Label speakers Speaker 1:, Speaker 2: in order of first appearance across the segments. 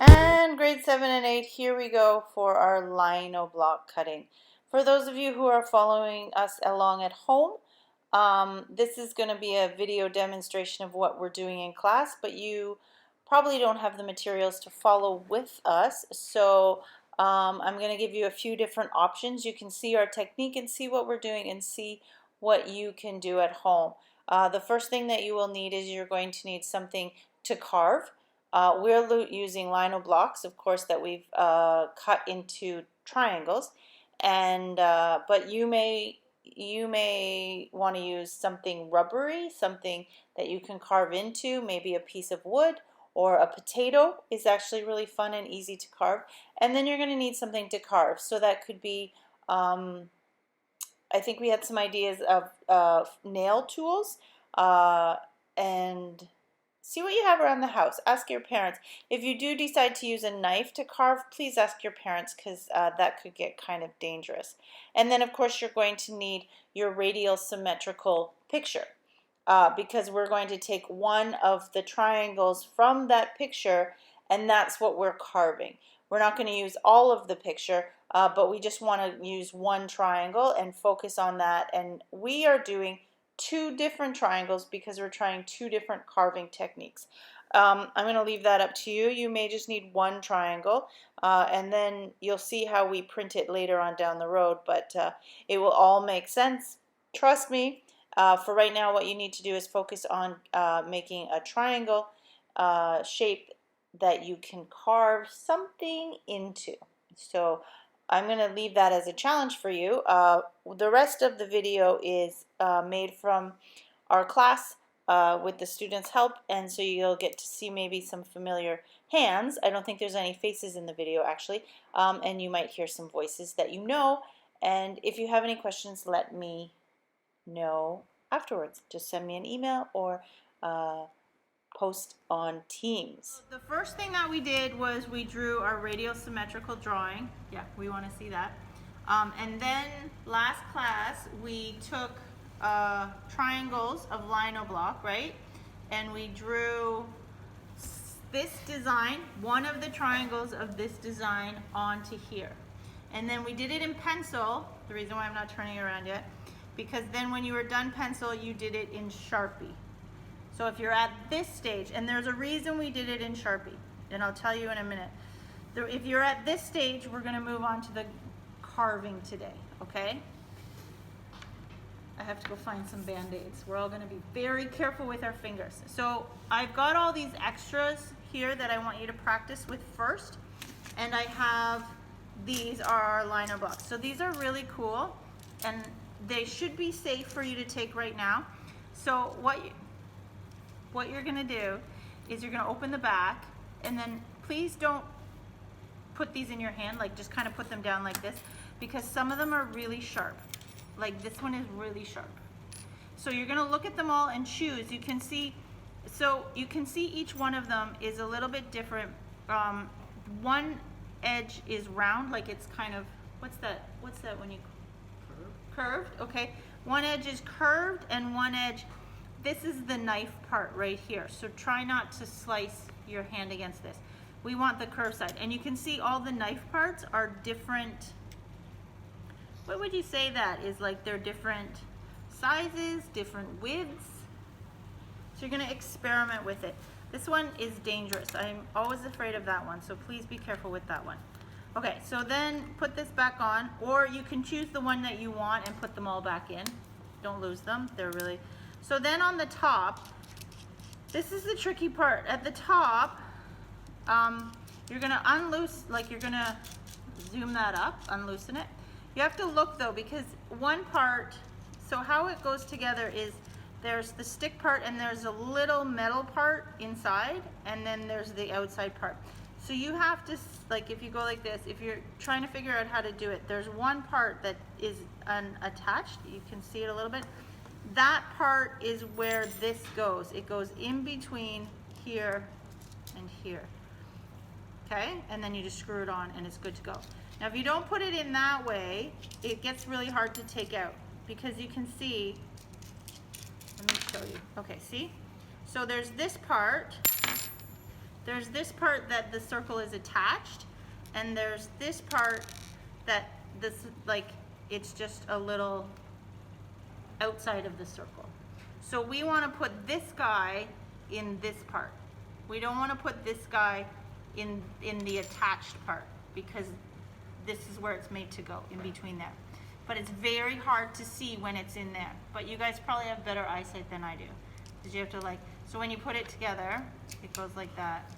Speaker 1: And grade 7 and 8, here we go for our lino block cutting. For those of you who are following us along at home, this is going to be a video demonstration of what we're doing in class, but you probably don't have the materials to follow with us, so I'm going to give you a few different options. You can see our technique and see what we're doing and see what you can do at home. The first thing that you will need is you're going to need something to carve. We're using lino blocks, of course, that we've cut into triangles, and but you may want to use something rubbery, something that you can carve into, maybe a piece of wood, or a potato is actually really fun and easy to carve. And then you're going to need something to carve, so that could be I think we had some ideas of nail tools, and see what you have around the house. Ask your parents. If you do decide to use a knife to carve, please ask your parents, because that could get kind of dangerous. And then of course you're going to need your radial symmetrical picture, because we're going to take one of the triangles from that picture, and that's what we're carving. We're not going to use all of the picture, but we just want to use one triangle and focus on that. And we are doing two different triangles because we're trying two different carving techniques. I'm going to leave that up to you. You may just need one triangle, and then you'll see how we print it later on down the road, but it will all make sense. Trust me. For right now, what you need to do is focus on making a triangle shape that you can carve something into. So I'm going to leave that as a challenge for you. The rest of the video is made from our class with the students' help, and so you'll get to see maybe some familiar hands. I don't think there's any faces in the video actually, and you might hear some voices that you know. And if you have any questions, let me know afterwards. Just send me an email or post on Teams. The first thing that we did was we drew our radial symmetrical drawing. Yeah, we want to see that. And then last class we took triangles of lino block, right? And we drew this design, one of the triangles of this design, onto here. And then we did it in pencil. The reason why I'm not turning it around yet, because then when you were done pencil, you did it in Sharpie. So if you're at this stage, and there's a reason we did it in Sharpie, and I'll tell you in a minute. If you're at this stage, we're going to move on to the carving today, okay? I have to go find some Band-Aids. We're all going to be very careful with our fingers. So I've got all these extras here that I want you to practice with first, and I have, these are our lino blocks. So these are really cool, and they should be safe for you to take right now. So what you're going to do is you're going to open the back, and then please don't put these in your hand, like just kind of put them down like this, because some of them are really sharp. Like this one is really sharp. So you're going to look at them all and choose. You can see, so you can see each one of them is a little bit different. One edge is round, like it's kind of, what's that when you curved? Okay, one edge is curved and one edge, this is the knife part right here. So try not to slice your hand against this. We want the curved side. And you can see all the knife parts are different. What would you say that is? Like they're different sizes, different widths. So you're going to experiment with it. This one is dangerous. I'm always afraid of that one, so please be careful with that one. Okay, so then put this back on, or you can choose the one that you want and put them all back in. Don't lose them. They're really... So then on the top, this is the tricky part. At the top, you're going to unloose, like you're going to zoom that up, unloosen it. You have to look though, because one part, so how it goes together is there's the stick part and there's a little metal part inside, and then there's the outside part. So you have to, like if you go like this, if you're trying to figure out how to do it, there's one part that is unattached. You can see it a little bit. That part is where this goes. It goes in between here and here. Okay, and then you just screw it on and it's good to go. Now if you don't put it in that way, it gets really hard to take out, because you can see, let me show you. Okay, see? So there's this part, there's this part that the circle is attached, and there's this part that this, like, it's just a little outside of the circle. So we want to put this guy in this part. We don't want to put this guy in the attached part, because this is where it's made to go, in between there. But it's very hard to see when it's in there. But you guys probably have better eyesight than I do, because you have to, like, so when you put it together, it goes like that.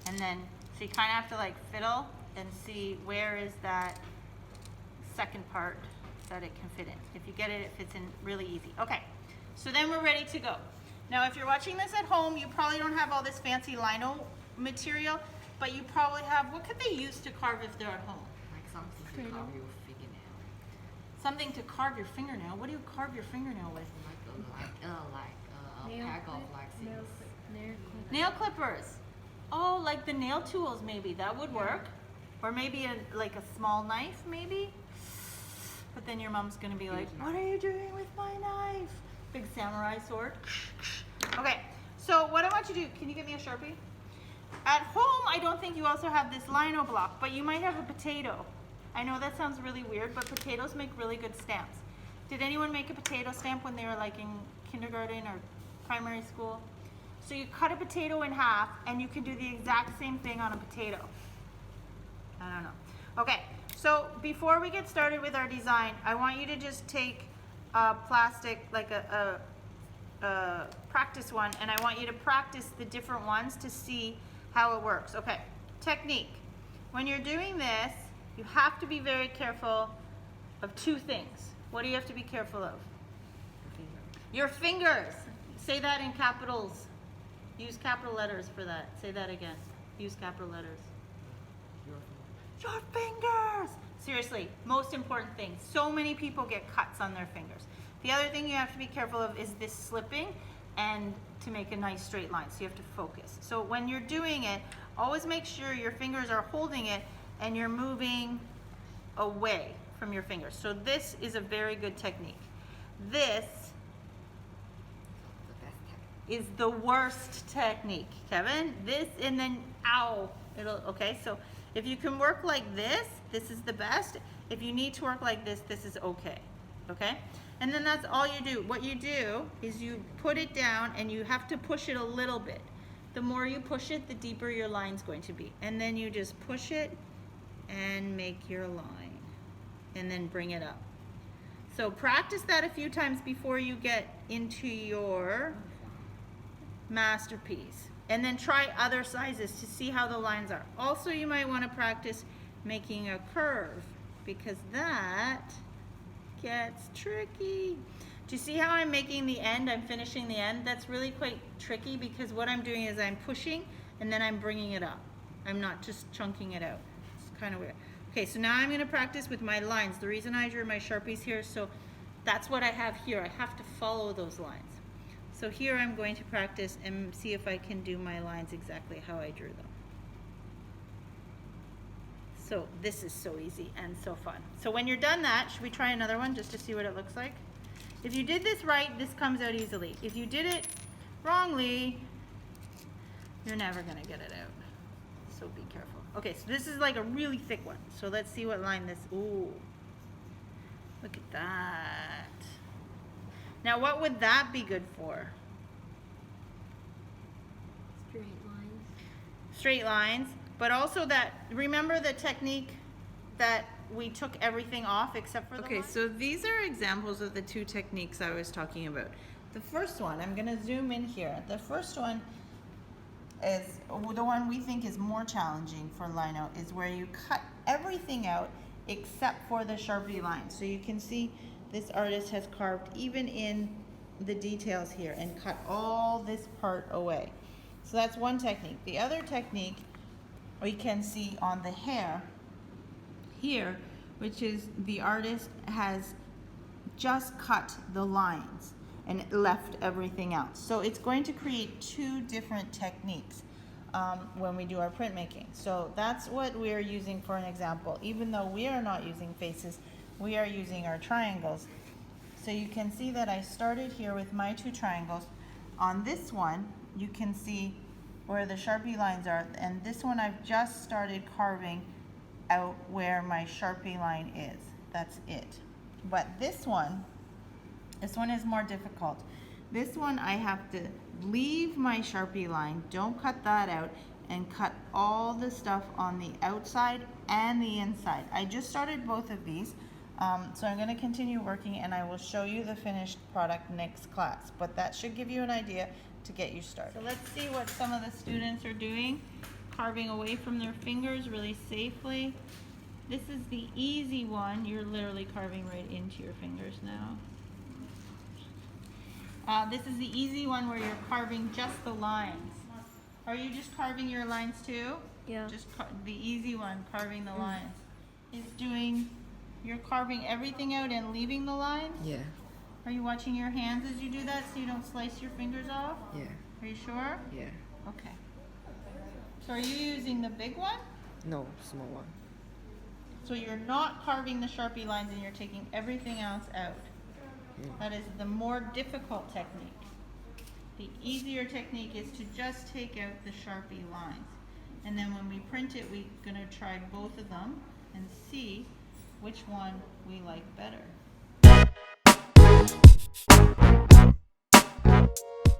Speaker 1: And then, so you kind of have to, like, fiddle and see where is that second part that it can fit in. If you get it, it fits in really easy. Okay, so then we're ready to go. Now, if you're watching this at home, you probably don't have all this fancy lino material, but you probably have, what could they use to carve if they're at home?
Speaker 2: Like something to carve your fingernail.
Speaker 1: Something to carve your fingernail? What do you carve your fingernail with?
Speaker 2: A pack of like things.
Speaker 1: Nail clippers. Oh, like the nail tools maybe, that would work. Or maybe like a small knife maybe. But then your mom's gonna be like, what are you doing with my knife? Big samurai sword. Okay, so what I want you to do, can you give me a Sharpie? At home, I don't think you also have this lino block, but you might have a potato. I know that sounds really weird, but potatoes make really good stamps. Did anyone make a potato stamp when they were like in kindergarten or primary school? So you cut a potato in half, and you can do the exact same thing on a potato. I don't know. Okay, so before we get started with our design, I want you to just take a plastic, like a practice one, and I want you to practice the different ones to see how it works. Okay, technique. When you're doing this, you have to be very careful of two things. What do you have to be careful of? Your fingers. Say that in capitals. Use capital letters for that. Say that again. Use capital letters. Your fingers. Seriously, most important thing. So many people get cuts on their fingers. The other thing you have to be careful of is this slipping, and to make a nice straight line. So you have to focus. So when you're doing it, always make sure your fingers are holding it and you're moving away from your fingers. So this is a very good technique. This is the worst technique, Kevin. This, and then, ow, it'll, okay, so if you can work like this, this is the best. If you need to work like this, this is okay, okay? And then that's all you do. What you do is you put it down, and you have to push it a little bit. The more you push it, the deeper your line's going to be. And then you just push it and make your line, and then bring it up. So practice that a few times before you get into your masterpiece, and then try other sizes to see how the lines are. Also, you might want to practice making a curve, because that gets tricky. Do you see how I'm making the end? I'm finishing the end. That's really quite tricky, because what I'm doing is I'm pushing and then I'm bringing it up. I'm not just chunking it out. It's kind of weird. Okay, so now I'm going to practice with my lines. The reason I drew my Sharpies here, so that's what I have here. I have to follow those lines. So here I'm going to practice and see if I can do my lines exactly how I drew them. So this is so easy and so fun. So when you're done that, should we try another one just to see what it looks like? If you did this right, this comes out easily. If you did it wrongly, you're never gonna get it out. So be careful. Okay, so this is like a really thick one. So let's see what line this, ooh. Look at that. Now what would that be good for?
Speaker 3: Straight lines.
Speaker 1: Straight lines, but also that, remember the technique that we took everything off except for the line? So these are examples of the two techniques I was talking about. The first one, I'm gonna zoom in here. The first one is, the one we think is more challenging for lino, is where you cut everything out except for the Sharpie line. So you can see this artist has carved even in the details here and cut all this part away. So that's one technique. The other technique we can see on the hair here, which is the artist has just cut the lines and left everything else. So it's going to create two different techniques when we do our printmaking. So that's what we are using for an example. Even though we are not using faces, we are using our triangles. So you can see that I started here with my two triangles. on this one, you can see where the Sharpie lines are, and this one I've just started carving out where my Sharpie line is. That's it. But this one is more difficult. This one I have to leave my Sharpie line, don't cut that out, and cut all the stuff on the outside and the inside. I just started both of these, so I'm going to continue working and I will show you the finished product next class. But that should give you an idea to get you started. So let's see what some of the students are doing, carving away from their fingers really safely. This is the easy one. You're literally carving right into your fingers now. This is the easy one where you're carving just the lines. Are you just carving your lines too?
Speaker 3: Yeah.
Speaker 1: Just the easy one, carving the lines. You're carving everything out and leaving the lines?
Speaker 4: Yeah,
Speaker 1: Are you watching your hands as you do that so you don't slice your fingers off?
Speaker 4: yeah,
Speaker 1: Are you sure?
Speaker 4: yeah.
Speaker 1: Okay. So are you using the big one?
Speaker 4: No, small one.
Speaker 1: So you're not carving the Sharpie lines and you're taking everything else out. That is the more difficult technique. The easier technique is to just take out the Sharpie lines. And then when we print it, we're gonna try both of them and see which one we like better.